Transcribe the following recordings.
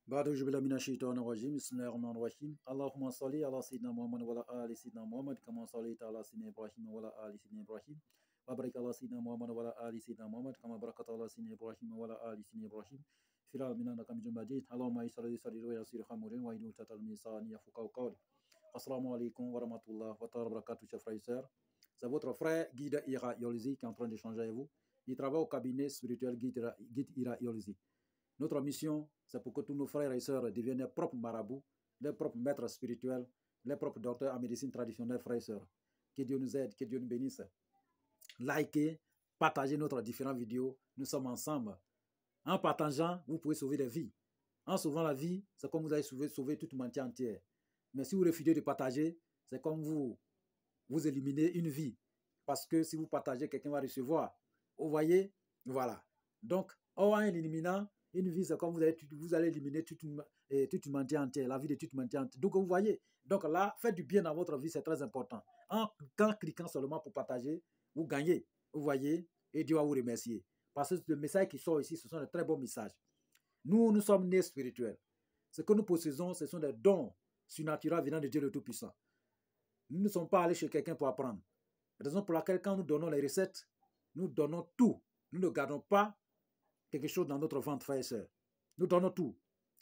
بعد أعوذ بالله من الشيطان الرجيم بسم الله الرحمن الرحيم اللهم صل على سيدنا محمد وعلى آل سيدنا محمد كما صليت على سيدنا إبراهيم وعلى آل سيدنا إبراهيم وبارك على سيدنا محمد وعلى آل سيدنا محمد كما باركت على سيدنا إبراهيم وعلى آل سيدنا إبراهيم في العالمين إنك حميد مجيد اللهم يسر لي صدري ويسر أمري واحلل عقدة من لساني يفقهوا قولي. Assalamu alaikum wa rahmatullah wa ta'ala barakatuh, chers frères et sœurs. C'est votre frère Guide Ira Yolzi qui est en train d'échanger avec vous. Il travaille au cabinet spirituel Guide Ira Yolzi. Notre mission, c'est pour que tous nos frères et sœurs deviennent leurs propres marabouts, leurs propres maîtres spirituels, leurs propres docteurs en médecine traditionnelle, frères et sœurs. Que Dieu nous aide, que Dieu nous bénisse. Likez, partagez notre différentes vidéos. Nous sommes ensemble. En partageant, vous pouvez sauver des vies. En sauvant la vie, c'est comme vous avez sauvé toute l'humanité entière. Mais si vous refusez de partager, c'est comme vous éliminez une vie. Parce que si vous partagez, quelqu'un va recevoir. Vous voyez? Voilà. Donc, en éliminant une vie, c'est comme vous allez éliminer toute l'humanité entière, la vie de toute l'humanité entière. Donc, vous voyez? Donc là, faites du bien dans votre vie, c'est très important. En cliquant seulement pour partager, vous gagnez. Vous voyez? Et Dieu va vous remercier. Parce que le message qui sort ici, ce sont de très bons messages. Nous sommes nés spirituels. Ce que nous possédons, ce sont des dons surnaturels venant de Dieu le Tout-Puissant. Nous ne sommes pas allés chez quelqu'un pour apprendre. Raison pour laquelle, quand nous donnons les recettes, nous donnons tout. Nous ne gardons pas quelque chose dans notre ventre, frères et sœurs. Nous donnons tout.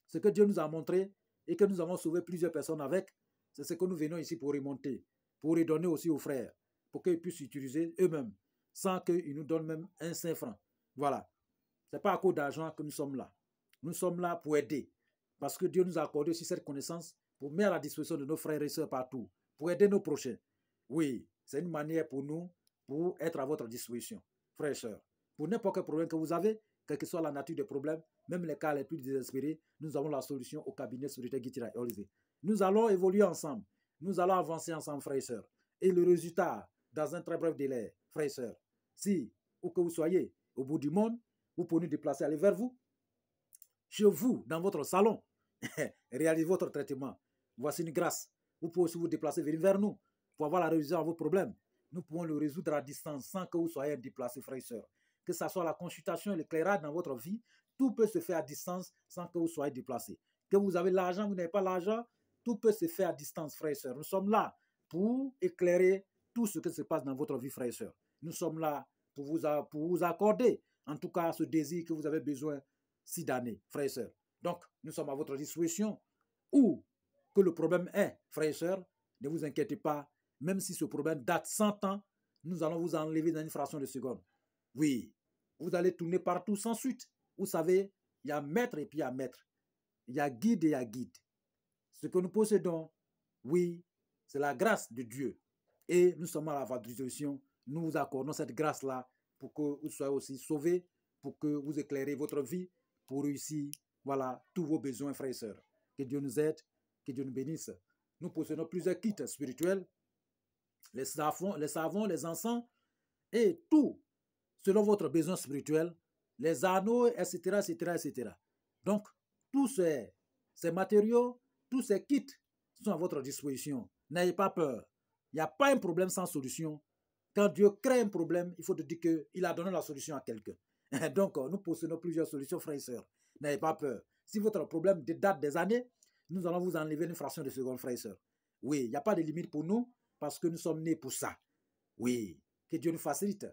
Ce que Dieu nous a montré et que nous avons sauvé plusieurs personnes avec, c'est ce que nous venons ici pour remonter, pour redonner aussi aux frères, pour qu'ils puissent utiliser eux-mêmes, sans qu'ils nous donnent même un 5 francs. Voilà. Ce n'est pas à cause d'argent que nous sommes là. Nous sommes là pour aider. Parce que Dieu nous a accordé aussi cette connaissance pour mettre à la disposition de nos frères et sœurs partout, pour aider nos prochains. Oui, c'est une manière pour nous, pour être à votre disposition, frères et sœurs. Pour n'importe quel problème que vous avez, quelle que soit la nature des problèmes, même les cas les plus désespérés, nous avons la solution au cabinet spirituel Guide Ira Yolzi. Nous allons évoluer ensemble. Nous allons avancer ensemble, frères et sœurs. Et le résultat, dans un très bref délai, frères et sœurs, si, où que vous soyez, au bout du monde, vous pouvez nous déplacer, aller vers vous, chez vous, dans votre salon, réalisez votre traitement. Voici une grâce. Vous pouvez aussi vous déplacer, venir vers nous pour avoir la résolution à vos problèmes. Nous pouvons le résoudre à distance sans que vous soyez déplacés, frères et sœurs. Que ce soit la consultation et l'éclairage dans votre vie, tout peut se faire à distance sans que vous soyez déplacés. Que vous avez l'argent, vous n'avez pas l'argent, tout peut se faire à distance, frères et sœurs. Nous sommes là pour éclairer tout ce qui se passe dans votre vie, frères et sœurs. Nous sommes là pour vous accorder, en tout cas, ce désir que vous avez besoin si d'années, frères et sœurs. Donc, nous sommes à votre disposition. Où que le problème est, frères et sœurs, ne vous inquiétez pas. Même si ce problème date 100 ans, nous allons vous enlever dans une fraction de seconde. Oui, vous allez tourner partout sans suite. Vous savez, il y a maître et puis il y a maître. Il y a guide et il y a guide. Ce que nous possédons, oui, c'est la grâce de Dieu. Et nous sommes à votre disposition. Nous vous accordons cette grâce-là pour que vous soyez aussi sauvés, pour que vous éclairez votre vie, pour réussir, voilà, tous vos besoins, frères et sœurs. Que Dieu nous aide, que Dieu nous bénisse. Nous possédons plusieurs kits spirituels, les savons, les encens, et tout, selon votre besoin spirituel, les anneaux, etc., etc., etc. Donc, tous ces matériaux, tous ces kits sont à votre disposition. N'ayez pas peur. Il n'y a pas un problème sans solution. Quand Dieu crée un problème, il faut te dire qu'il a donné la solution à quelqu'un. Donc, nous possédons plusieurs solutions, frères et sœurs. N'ayez pas peur. Si votre problème date des années, nous allons vous enlever une fraction de seconde, frères et sœurs. Oui, il n'y a pas de limite pour nous parce que nous sommes nés pour ça. Oui, que Dieu nous facilite.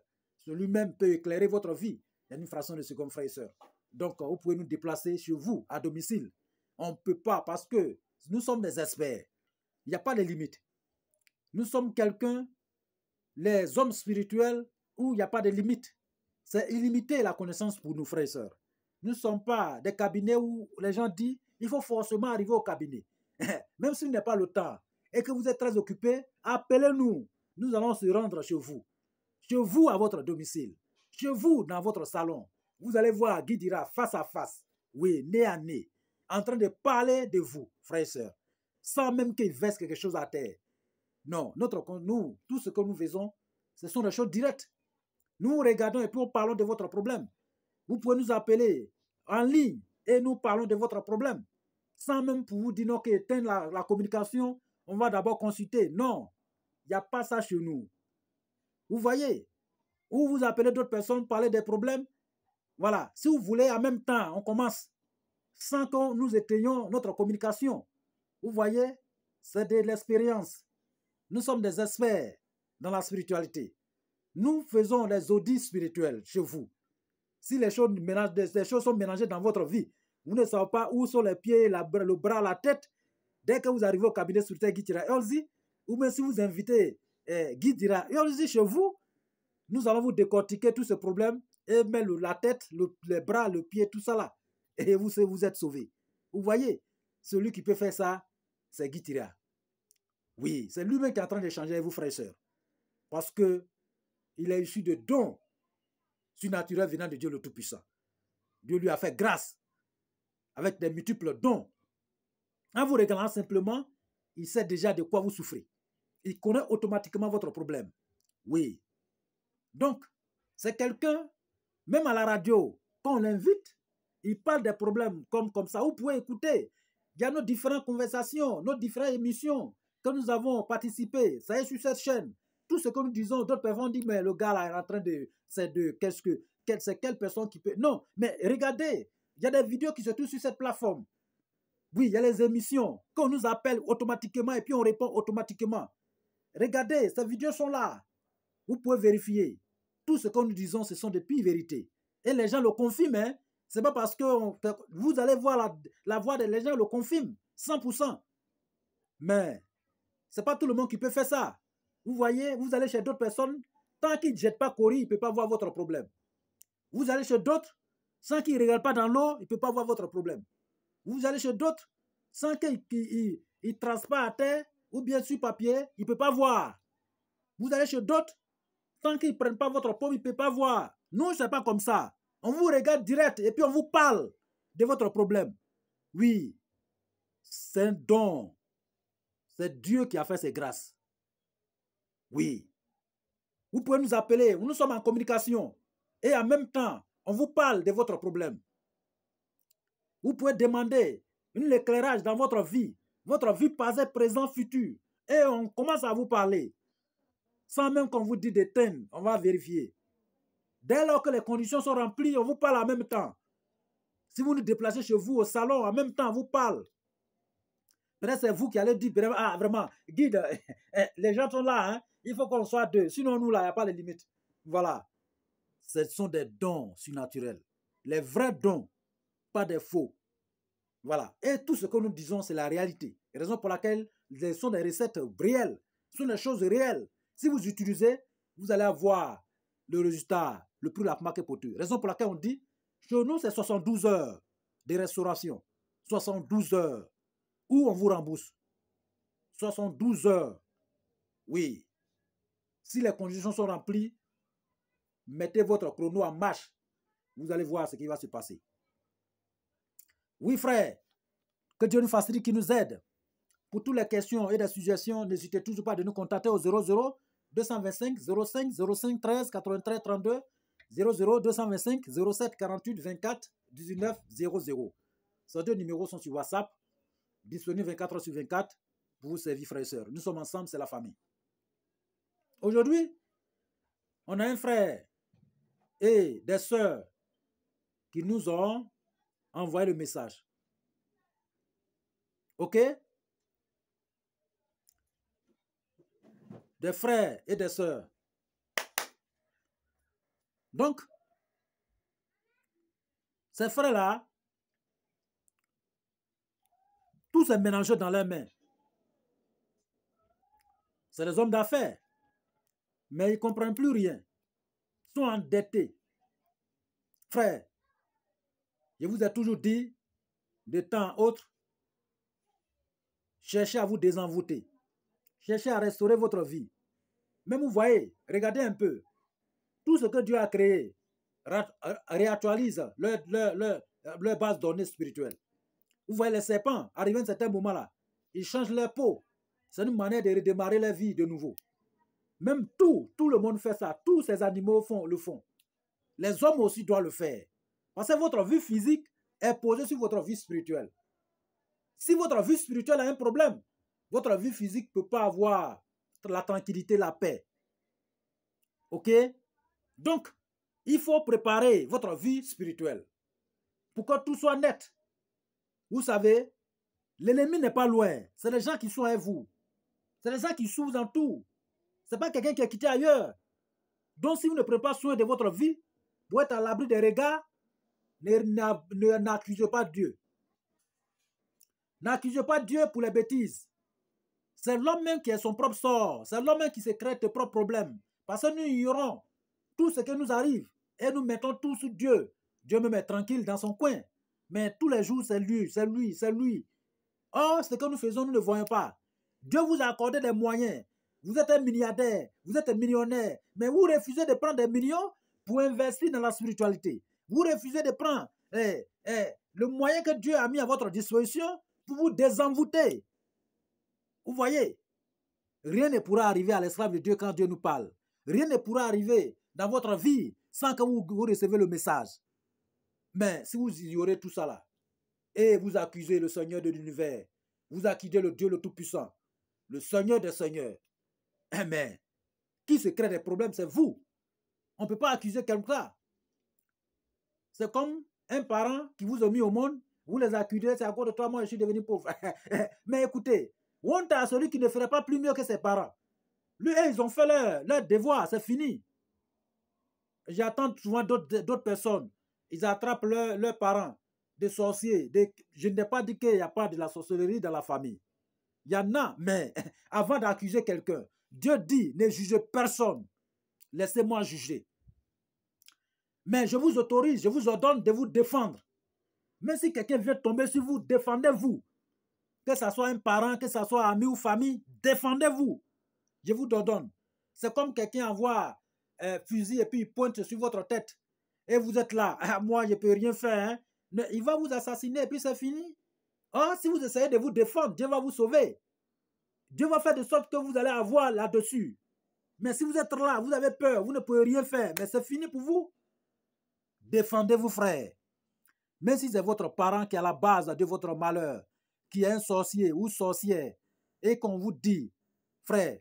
Lui-même peut éclairer votre vie. Il y a une fraction de seconde, frères et sœurs. Donc, vous pouvez nous déplacer chez vous, à domicile. On ne peut pas parce que nous sommes des experts. Il n'y a pas de limite. Nous sommes quelqu'un, les hommes spirituels, où il n'y a pas de limite. C'est illimité la connaissance pour nous, frères et sœurs. Nous ne sommes pas des cabinets où les gens disent il faut forcément arriver au cabinet. Même s'il n'est pas le temps et que vous êtes très occupé, appelez-nous. Nous allons se rendre chez vous à votre domicile, chez vous dans votre salon. Vous allez voir Guide Ira face à face, oui, nez à nez, en train de parler de vous, frères et sœurs, sans même qu'il verse quelque chose à terre. Non, nous, tout ce que nous faisons, ce sont des choses directes. Nous regardons et puis nous parlons de votre problème. Vous pouvez nous appeler en ligne et nous parlons de votre problème. Sans même pour vous dire non, qu'éteindre la communication, on va d'abord consulter. Non, il n'y a pas ça chez nous. Vous voyez, ou vous appelez d'autres personnes, parler des problèmes. Voilà, si vous voulez, en même temps, on commence. sans que nous étayions notre communication. Vous voyez, c'est de l'expérience. Nous sommes des experts dans la spiritualité. Nous faisons les audits spirituels chez vous. Si les choses sont mélangées dans votre vie, vous ne savez pas où sont les pieds, le bras, la tête. Dès que vous arrivez au cabinet spirituel Guy Tira Yolzi, ou même si vous invitez Guy Tira Yolzi chez vous, nous allons vous décortiquer tous ces problèmes et mettre la tête, les bras, le pied, tout ça là. Et vous êtes sauvés. Vous voyez, celui qui peut faire ça, c'est Guy Tira. Oui, c'est lui-même qui est en train d'échanger avec vous, frères et sœurs. Parce qu'il est issu de dons surnaturels venant de Dieu le Tout-Puissant. Dieu lui a fait grâce avec des multiples dons. En vous regardant simplement, il sait déjà de quoi vous souffrez. Il connaît automatiquement votre problème. Oui. Donc, c'est quelqu'un, même à la radio, quand on l'invite, il parle des problèmes comme ça. Vous pouvez écouter. Il y a nos différentes conversations, nos différentes émissions que nous avons participé. Ça est sur cette chaîne. Tout ce que nous disons, d'autres personnes disent, mais le gars là est en train de... C'est quelle personne qui peut... Non, mais regardez, il y a des vidéos qui se trouvent sur cette plateforme. Oui, il y a les émissions qu'on nous appelle automatiquement et puis on répond automatiquement. Regardez, ces vidéos sont là. Vous pouvez vérifier. Tout ce que nous disons, ce sont des pures vérités. Et les gens le confirment. Hein? Ce n'est pas parce que vous allez voir la voix des gens le confirment, 100%. Mais ce n'est pas tout le monde qui peut faire ça. Vous voyez, vous allez chez d'autres personnes, tant qu'ils ne jettent pas courir, il ne peut pas voir votre problème. Vous allez chez d'autres, sans qu'ils ne regardent pas dans l'eau, il ne peut pas voir votre problème. Vous allez chez d'autres, sans qu'ils ne tracent pas à terre, ou bien sur papier, il ne peut pas voir. Vous allez chez d'autres, tant qu'ils ne prennent pas votre paume, il ne peut pas voir. Nous, ce n'est pas comme ça. On vous regarde direct et puis on vous parle de votre problème. Oui, c'est un don. C'est Dieu qui a fait ses grâces. Oui. Vous pouvez nous appeler, nous sommes en communication. Et en même temps, on vous parle de votre problème. Vous pouvez demander un éclairage dans votre vie passée, présent, futur. Et on commence à vous parler. Sans même qu'on vous dise d'éteindre, on va vérifier. Dès lors que les conditions sont remplies, on vous parle en même temps. Si vous nous déplacez chez vous au salon, en même temps, on vous parle. Peut-être c'est vous qui allez dire, ah vraiment, guide, les gens sont là, hein? Il faut qu'on soit deux. Sinon, nous, là, il n'y a pas de limite. Voilà. Ce sont des dons surnaturels. Les vrais dons, pas des faux. Voilà. Et tout ce que nous disons, c'est la réalité. La raison pour laquelle ce sont des recettes réelles. Ce sont des choses réelles. Si vous utilisez, vous allez avoir le résultat le plus rapidement que possible. Raison pour laquelle on dit, chez nous, c'est 72 heures de restauration. 72 heures. Où on vous rembourse. 72 heures. Oui. Si les conditions sont remplies, mettez votre chrono en marche. Vous allez voir ce qui va se passer. Oui, frère. Que Dieu nous facilite, qu'il nous aide. Pour toutes les questions et des suggestions, n'hésitez toujours pas de nous contacter au 00 225 05 05 13 93 32 00 225 07 48 24 19 00. Ces deux numéros sont sur WhatsApp, disponibles 24 heures sur 24 pour vous servir, frères et sœurs. Nous sommes ensemble, c'est la famille. Aujourd'hui, on a un frère et des sœurs qui nous ont envoyé le message. OK? Des frères et des sœurs. Donc, ces frères-là, tous est mélangé dans leurs mains. C'est des hommes d'affaires. Mais ils ne comprennent plus rien. Ils sont endettés. Frère, je vous ai toujours dit, de temps à autre, cherchez à vous désenvoûter. Cherchez à restaurer votre vie. Même vous voyez, regardez un peu. Tout ce que Dieu a créé réactualise leur base de données spirituelles. Vous voyez les serpents, arrivés à un certain moment-là, ils changent leur peau. C'est une manière de redémarrer leur vie de nouveau. Même tout le monde fait ça. Tous ces animaux le font. Les hommes aussi doivent le faire. Parce que votre vie physique est posée sur votre vie spirituelle. Si votre vie spirituelle a un problème, votre vie physique ne peut pas avoir la tranquillité, la paix. OK? Donc, il faut préparer votre vie spirituelle pour que tout soit net. Vous savez, l'ennemi n'est pas loin. C'est les gens qui sont avec vous. C'est les gens qui vous entourent. Ce n'est pas quelqu'un qui est quitté ailleurs. Donc, si vous ne prenez pas soin de votre vie, pour être à l'abri des regards, n'accusez pas Dieu. N'accusez pas Dieu pour les bêtises. C'est l'homme même qui est son propre sort. C'est l'homme même qui se crée ses propres problèmes. Parce que nous ignorons tout ce qui nous arrive et nous mettons tout sur Dieu. Dieu me met tranquille dans son coin. Mais tous les jours, c'est lui, c'est lui, c'est lui. Or, ce que nous faisons, nous ne voyons pas. Dieu vous a accordé des moyens. Vous êtes un milliardaire, vous êtes un millionnaire, mais vous refusez de prendre des millions pour investir dans la spiritualité. Vous refusez de prendre le moyen que Dieu a mis à votre disposition pour vous désenvoûter. Vous voyez, rien ne pourra arriver à l'esclave de Dieu quand Dieu nous parle. Rien ne pourra arriver dans votre vie sans que vous recevez le message. Mais si vous ignorez tout ça là, et vous accusez le Seigneur de l'univers, vous accusez le Dieu le Tout-Puissant, le Seigneur des Seigneurs, mais qui se crée des problèmes, c'est vous. On ne peut pas accuser quelqu'un. C'est comme un parent qui vous a mis au monde, vous les accusez, c'est à cause de toi, moi je suis devenu pauvre. Mais écoutez, honte à celui qui ne ferait pas plus mieux que ses parents. Lui, ils ont fait leur devoir, c'est fini. J'attends souvent d'autres personnes, ils attrapent leurs parents, des sorciers. Je n'ai pas dit qu'il n'y a pas de la sorcellerie dans la famille. Il y en a, mais avant d'accuser quelqu'un, Dieu dit, ne jugez personne. Laissez-moi juger. Mais je vous autorise, je vous ordonne de vous défendre. Mais si quelqu'un vient tomber sur vous, défendez-vous. Que ce soit un parent, que ce soit ami ou famille, défendez-vous. Je vous ordonne. C'est comme quelqu'un envoie un fusil et puis il pointe sur votre tête. Et vous êtes là. Ah, moi, je ne peux rien faire. Hein. Il va vous assassiner et puis c'est fini. Ah, si vous essayez de vous défendre, Dieu va vous sauver. Dieu va faire de sorte que vous allez avoir là-dessus. Mais si vous êtes là, vous avez peur, vous ne pouvez rien faire, mais c'est fini pour vous. Défendez-vous, frère. Même si c'est votre parent qui est à la base de votre malheur, qui est un sorcier ou sorcière, et qu'on vous dit, frère,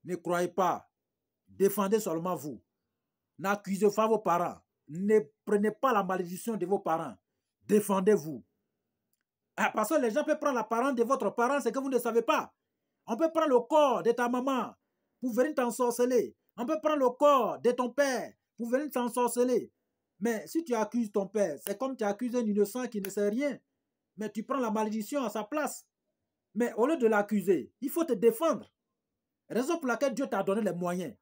ne croyez pas, défendez seulement vous. N'accusez pas vos parents. Ne prenez pas la malédiction de vos parents. Défendez-vous. Ah, parce que les gens peuvent prendre la parole de votre parent, c'est que vous ne savez pas. On peut prendre le corps de ta maman pour venir t'ensorceler. On peut prendre le corps de ton père pour venir t'ensorceler. Mais si tu accuses ton père, c'est comme tu accuses un innocent qui ne sait rien. Mais tu prends la malédiction à sa place. Mais au lieu de l'accuser, il faut te défendre. Raison pour laquelle Dieu t'a donné les moyens.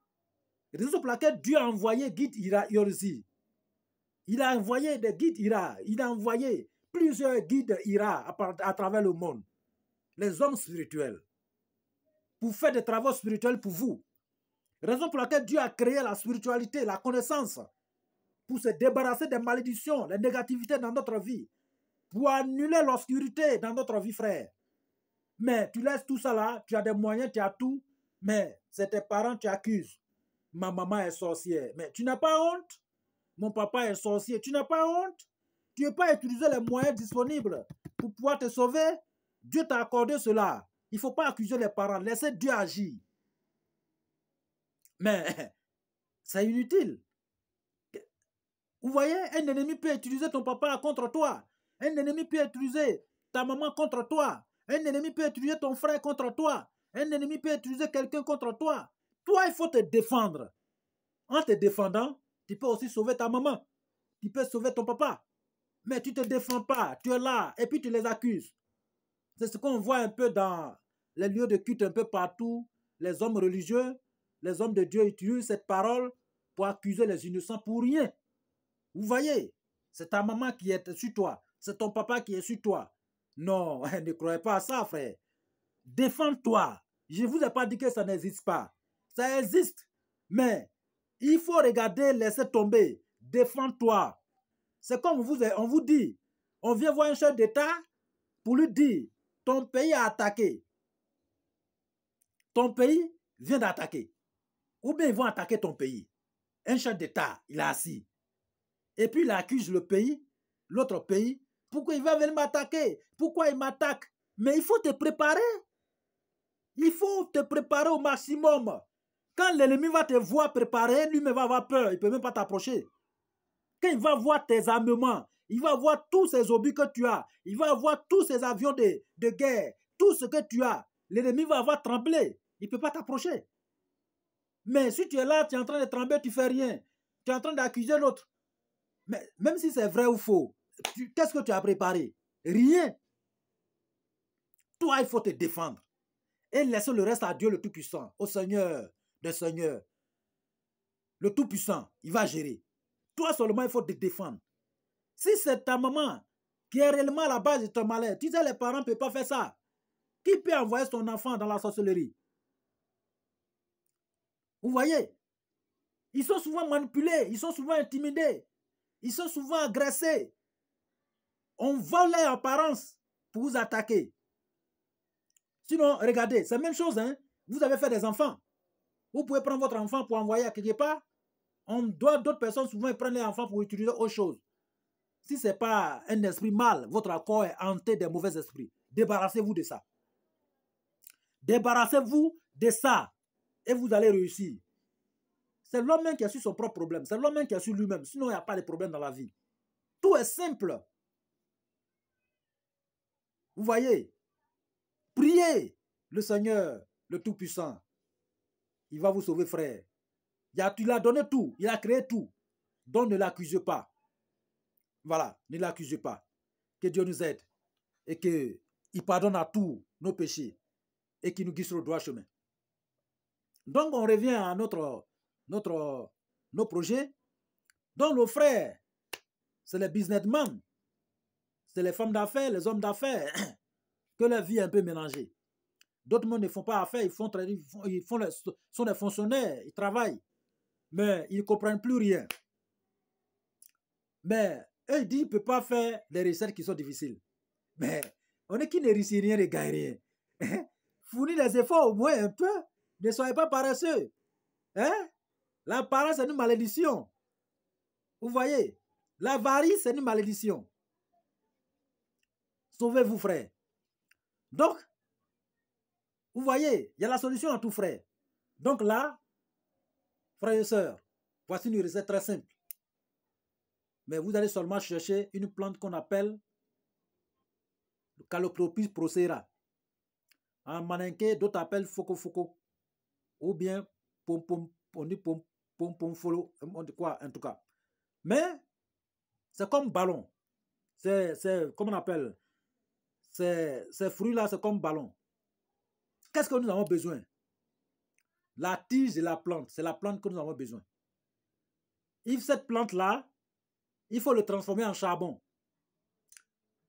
Raison pour laquelle Dieu a envoyé Guide Ira Yorzi. Il a envoyé des guides Ira. Il a envoyé plusieurs guides Ira à travers le monde. Les hommes spirituels. Pour faire des travaux spirituels pour vous. Raison pour laquelle Dieu a créé la spiritualité, la connaissance. Pour se débarrasser des malédictions, des négativités dans notre vie. Pour annuler l'obscurité dans notre vie, frère. Mais tu laisses tout ça là, tu as des moyens, tu as tout. Mais c'est tes parents, tu accuses. Ma maman est sorcière. Mais tu n'as pas honte? Mon papa est sorcier. Tu n'as pas honte? Tu n'as pas utilisé les moyens disponibles pour pouvoir te sauver? Dieu t'a accordé cela. Il ne faut pas accuser les parents. Laissez Dieu agir. Mais c'est inutile. Vous voyez, un ennemi peut utiliser ton papa contre toi. Un ennemi peut utiliser ta maman contre toi. Un ennemi peut utiliser ton frère contre toi. Un ennemi peut utiliser quelqu'un contre toi. Toi, il faut te défendre. En te défendant, tu peux aussi sauver ta maman. Tu peux sauver ton papa. Mais tu ne te défends pas. Tu es là et puis tu les accuses. C'est ce qu'on voit un peu dans les lieux de culte un peu partout. Les hommes religieux, les hommes de Dieu utilisent cette parole pour accuser les innocents pour rien. Vous voyez, c'est ta maman qui est sur toi. C'est ton papa qui est sur toi. Non, ne croyez pas à ça, frère. Défends-toi. Je ne vous ai pas dit que ça n'existe pas. Ça existe. Mais il faut regarder, laisser tomber. Défends-toi. C'est comme on vous dit, on vient voir un chef d'État pour lui dire, ton pays a attaqué. Ton pays vient d'attaquer. Ou bien ils vont attaquer ton pays. Un chef d'État, il est assis. Et puis il accuse le pays, l'autre pays. Pourquoi il va venir m'attaquer? Pourquoi il m'attaque? Mais il faut te préparer. Il faut te préparer au maximum. Quand l'ennemi va te voir préparer, lui-même va avoir peur. Il ne peut même pas t'approcher. Quand il va voir tes armements, Il va voir tous ces obus que tu as. Il va avoir tous ces avions de guerre. Tout ce que tu as. L'ennemi va avoir tremblé. Il ne peut pas t'approcher. Mais si tu es là, tu es en train de trembler, tu ne fais rien. Tu es en train d'accuser l'autre. Mais même si c'est vrai ou faux, qu'est-ce que tu as préparé? Rien. Toi, il faut te défendre. Et laisser le reste à Dieu le Tout-Puissant, au Seigneur des Seigneurs. Le Tout-Puissant, il va gérer. Toi seulement, il faut te défendre. Si c'est ta maman qui est réellement à la base de ton malheur, tu sais, les parents ne peuvent pas faire ça. Qui peut envoyer son enfant dans la sorcellerie? Vous voyez? Ils sont souvent manipulés, ils sont souvent intimidés, ils sont souvent agressés. On vole leur apparence pour vous attaquer. Sinon, regardez, c'est la même chose, hein? Vous avez fait des enfants. Vous pouvez prendre votre enfant pour envoyer à quelque part. D'autres personnes souvent prennent les enfants pour utiliser autre chose. Si ce n'est pas un esprit mal, votre corps est hanté des mauvais esprits. Débarrassez-vous de ça. Débarrassez-vous de ça. Et vous allez réussir. C'est l'homme qui a su son propre problème. C'est l'homme qui a su lui-même. Sinon, il n'y a pas de problème dans la vie. Tout est simple. Vous voyez? Priez le Seigneur, le Tout-Puissant. Il va vous sauver, frère. Il a donné tout. Il a créé tout. Donc, ne l'accusez pas. Voilà, ne l'accusez pas. Que Dieu nous aide. Et qu'il pardonne à tous nos péchés. Et qu'il nous guide sur le droit chemin. Donc, on revient à nos projets. Donc, nos frères, c'est les businessmen. C'est les femmes d'affaires, les hommes d'affaires. Que leur vie est un peu mélangée. D'autres ne font pas affaire, sont des fonctionnaires, ils travaillent. Mais ils ne comprennent plus rien. Mais eux, ils disent qu'ils ne peuvent pas faire des recettes qui sont difficiles. Mais on est qui ne réussit rien, ne gagne rien. Fournir des efforts au moins un peu. Ne soyez pas paresseux. Hein? La paresse, c'est une malédiction. Vous voyez? L'avarice, c'est une malédiction. Sauvez-vous, frère. Donc, vous voyez, il y a la solution à tout, frère. Donc là, frères et sœurs, voici une recette très simple. Mais vous allez seulement chercher une plante qu'on appelle le Calotropis procera. En maninké, d'autres appellent foco. Ou bien on dit pompomfolo, on dit quoi en tout cas. Mais c'est comme ballon. C'est comment on appelle ces fruits-là, c'est comme ballon. Qu'est-ce que nous avons besoin? La tige de la plante, c'est la plante que nous avons besoin. Et cette plante-là, il faut le transformer en charbon.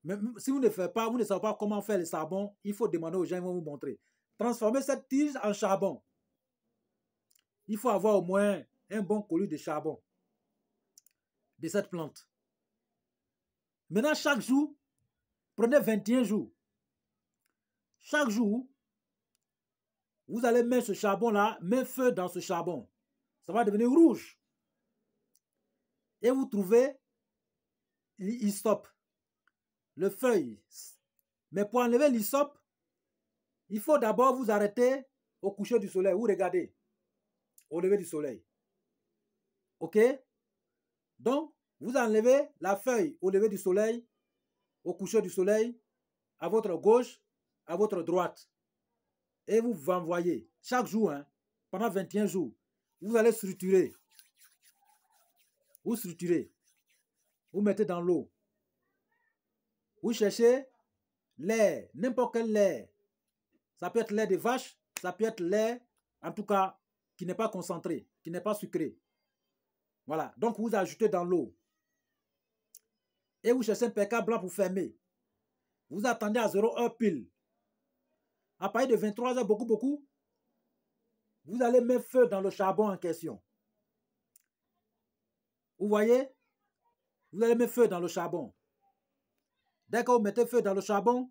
Mais si vous ne faites pas, vous ne savez pas comment faire le charbon, il faut demander aux gens, ils vont vous montrer. Transformer cette tige en charbon. Il faut avoir au moins un bon collier de charbon de cette plante. Maintenant, chaque jour, prenez 21 jours. Chaque jour, vous allez mettre ce charbon-là, mettre feu dans ce charbon. Ça va devenir rouge. Et vous trouvez l'hysope, le feuille. Mais pour enlever l'hysope, il faut d'abord vous arrêter au coucher du soleil. Vous regardez au lever du soleil. OK? Donc, vous enlevez la feuille au lever du soleil, au coucher du soleil, à votre gauche, à votre droite. Et vous envoyez chaque jour, hein, pendant 21 jours. Vous allez structurer. Vous structurez. Vous mettez dans l'eau. Vous cherchez lait, n'importe quel lait. Ça peut être lait de vache, ça peut être lait, en tout cas, qui n'est pas concentré, qui n'est pas sucré. Voilà. Donc, vous ajoutez dans l'eau. Et vous cherchez un percal blanc pour fermer. Vous attendez à 0 heure pile. À partir de 23 heures, beaucoup, vous allez mettre feu dans le charbon en question. Vous voyez? Vous allez mettre feu dans le charbon. Dès que vous mettez feu dans le charbon,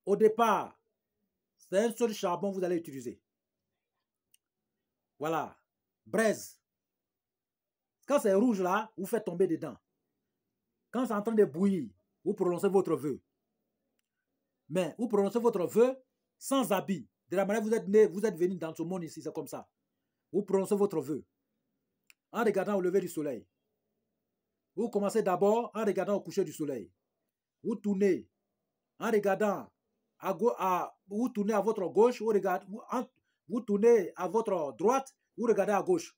au départ, c'est un seul charbon que vous allez utiliser. Voilà. Braise. Quand c'est rouge là, vous faites tomber dedans. Quand c'est en train de bouillir, vous prononcez votre vœu. Mais vous prononcez votre vœu sans habit. De la manière que vous êtes né, vous êtes venu dans ce monde ici, c'est comme ça. Vous prononcez votre vœu en regardant au lever du soleil. Vous commencez d'abord en regardant au coucher du soleil. Vous tournez en regardant vous tournez à votre gauche, vous tournez à votre droite, vous regardez à gauche.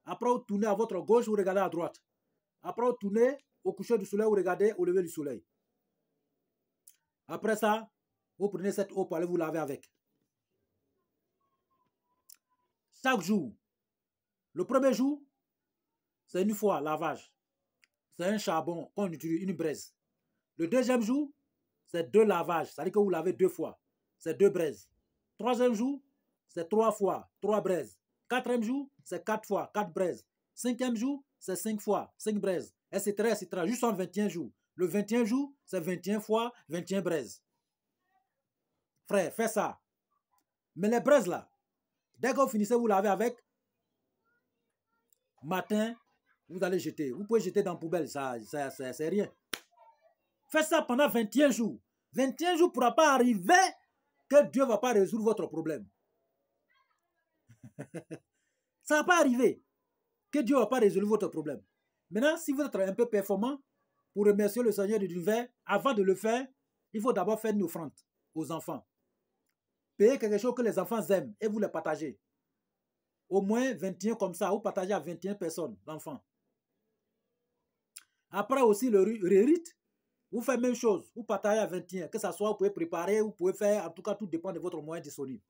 Après, vous tournez à votre gauche, vous regardez à droite. Après, vous tournez au coucher du soleil, vous regardez au lever du soleil. Après ça, vous prenez cette eau pour aller vous laver avec. Chaque jour. Le premier jour, c'est une fois lavage. C'est un charbon qu'on utilise, une braise. Le deuxième jour, c'est 2 lavages. C'est-à-dire que vous lavez 2 fois. C'est 2 braises. Troisième jour, c'est 3 fois, 3 braises. Quatrième jour, c'est 4 fois, 4 braises. Cinquième jour, c'est 5 fois, 5 braises, etc., etc. Juste en 21 jours. Le 21 jour, c'est 21 fois, 21 braises. Frère, fais ça. Mais les braises là, dès que vous finissez, vous lavez avec. Matin, vous allez jeter. Vous pouvez jeter dans la poubelle, ça c'est rien. Faites ça pendant 21 jours. 21 jours ne pourra pas arriver que Dieu ne va pas résoudre votre problème. Ça ne va pas arriver que Dieu ne va pas résoudre votre problème. Maintenant, si vous êtes un peu performant, pour remercier le Seigneur de l'univers, avant de le faire, il faut d'abord faire une offrande aux enfants. Payez quelque chose que les enfants aiment et vous les partagez. Au moins 21 comme ça, vous partagez à 21 personnes, l'enfant. Après aussi le rite, vous faites la même chose, vous partagez à 21, que ce soit vous pouvez préparer, vous pouvez faire, en tout cas tout dépend de votre moyen disponible.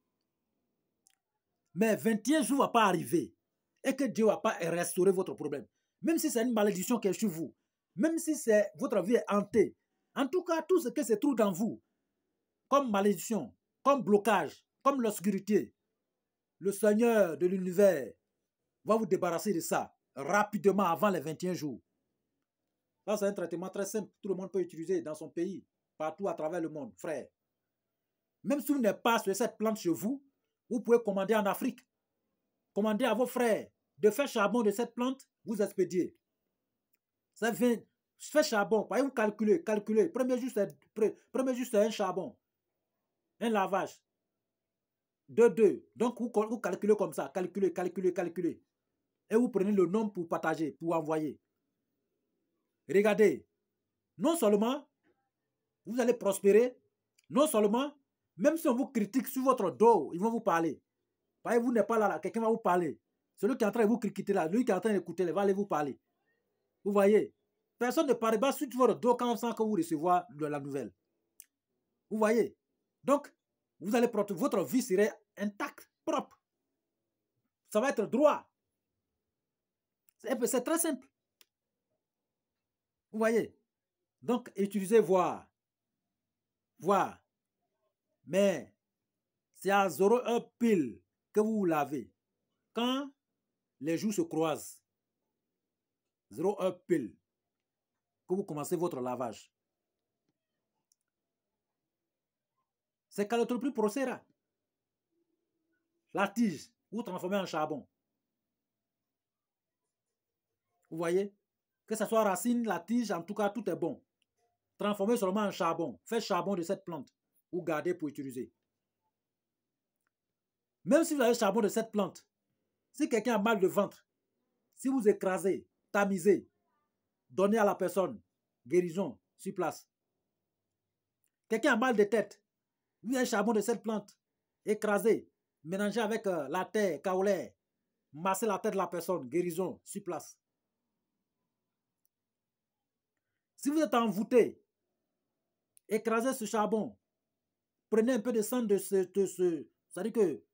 Mais 21 jours ne va pas arriver et que Dieu ne va pas restaurer votre problème. Même si c'est une malédiction qui est sur vous, même si votre vie est hantée, en tout cas tout ce qui se trouve dans vous, comme malédiction, comme blocage, comme l'obscurité, le Seigneur de l'univers va vous débarrasser de ça rapidement avant les 21 jours. Ça, c'est un traitement très simple. Tout le monde peut utiliser dans son pays, partout à travers le monde, frère. Même si vous n'êtes pas sur cette plante chez vous, vous pouvez commander en Afrique. Commandez à vos frères de faire charbon de cette plante, vous expédiez. Ça vient, fait charbon, par exemple, calculez. Premier jour, c'est un charbon, un lavage. 2. Donc, vous calculez comme ça, calculez. Et vous prenez le nombre pour partager, pour envoyer. Regardez, non seulement vous allez prospérer, non seulement, même si on vous critique sur votre dos, ils vont vous parler. Parce que vous n'êtes pas là, quelqu'un va vous parler. Celui qui est en train de vous critiquer là, lui qui est en train d'écouter, il va aller vous parler. Vous voyez, personne ne parle pas sur votre dos quand on sent que vous recevez de la nouvelle. Vous voyez, donc, vous allez votre vie serait intacte, propre. Ça va être droit. C'est très simple. Vous voyez, donc, utilisez voir. Mais c'est à 0,1 pile que vous lavez. Quand les jours se croisent, 0,1 pile, que vous commencez votre lavage. C'est quand le plus procédera. La tige, vous transformez en charbon. Vous voyez? Que ce soit racine, la tige, en tout cas, tout est bon. Transformez seulement en charbon. Faites charbon de cette plante. Ou gardez pour utiliser. Même si vous avez charbon de cette plante, si quelqu'un a mal de ventre, si vous écrasez, tamisez, donnez à la personne guérison sur place. Quelqu'un a mal de tête, vous avez charbon de cette plante, écrasez, mélangez avec la terre kaolaire, massez la tête de la personne, guérison sur place. Si vous êtes envoûté, écrasez ce charbon, prenez un peu de cendre de c'est-à-dire que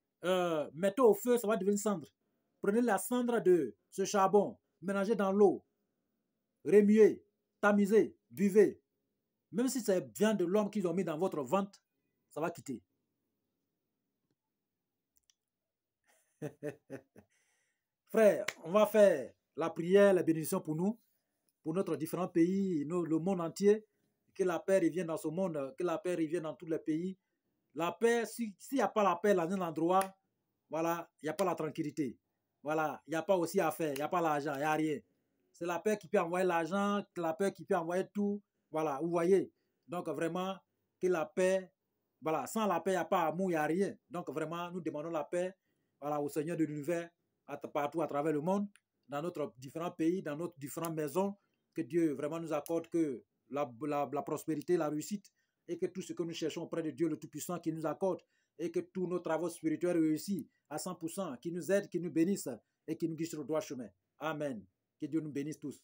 mettez au feu, ça va devenir cendre. Prenez la cendre de ce charbon, mélangez dans l'eau, remuez, tamisez, buvez. Même si c'est viande de l'homme qu'ils ont mis dans votre ventre, ça va quitter. Frère, on va faire la prière, la bénédiction pour nous, pour notre différents pays, le monde entier. Que la paix revienne dans ce monde, que la paix revienne dans tous les pays. La paix, s'il n'y a pas la paix dans un endroit, voilà, il n'y a pas la tranquillité. Voilà, il n'y a pas aussi à faire, il n'y a pas l'argent, il n'y a rien. C'est la paix qui peut envoyer l'argent, la paix qui peut envoyer tout. Voilà, vous voyez. Donc vraiment, que la paix, voilà, sans la paix, il n'y a pas amour, il n'y a rien. Donc vraiment, nous demandons la paix, voilà, au Seigneur de l'univers, partout à travers le monde, dans notre différents pays, dans nos différentes maisons, Que Dieu vraiment nous accorde que la prospérité, la réussite, et que tout ce que nous cherchons auprès de Dieu le Tout-Puissant qui nous accorde, et que tous nos travaux spirituels réussissent à 100%, qui nous aide, qui nous bénisse et qui nous guide sur le droit chemin. Amen. Que Dieu nous bénisse tous.